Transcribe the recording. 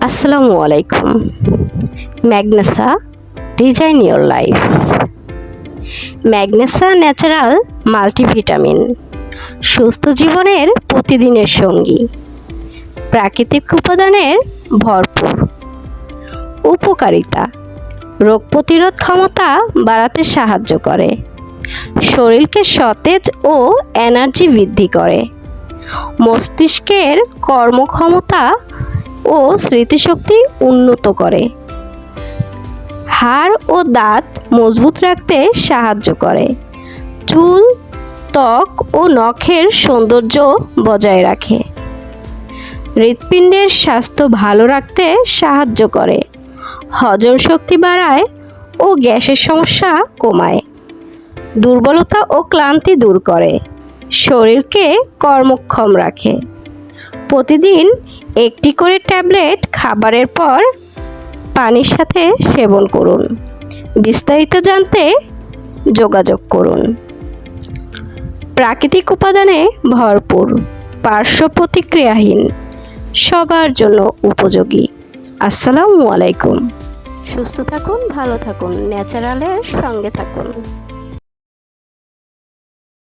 আসসালামু আলাইকুম। Magnesa design your life. Magnesa natural multivitamin, সুস্থ জীবনের প্রতিদিনের সঙ্গী, প্রাকৃতিক উপাদানের ভরপুর। উপকারিতা: রোগ প্রতিরোধ ক্ষমতা বাড়াতে সাহায্য করে, শরীরকে সতেজ ও এনার্জি বৃদ্ধি করে, মস্তিষ্কের কর্মক্ষমতা ও স্মৃতিশক্তি উন্নত করে, হাড় ও দাঁত মজবুত রাখতে সাহায্য করে, চুল, ত্বক ও নখের সৌন্দর্য বজায় রাখে, হৃৎপিণ্ডের স্বাস্থ্য ভালো রাখতে সাহায্য করে, হজম শক্তি বাড়ায় ও গ্যাসের সমস্যা কমায়, দুর্বলতা ও ক্লান্তি দূর করে, শরীরকে কর্মক্ষম রাখে। প্রতিদিন একটি করে ট্যাবলেট খাবারের পর পানির সাথে সেবন করুন। বিস্তারিত জানতে যোগাযোগ করুন। প্রাকৃতিক উপাদানে ভরপুর, পার্শ্ব প্রতিক্রিয়াহীন, সবার জন্য উপযোগী। আসসালামু আলাইকুম। সুস্থ থাকুন, ভালো থাকুন, ন্যাচারালের সঙ্গে থাকুন।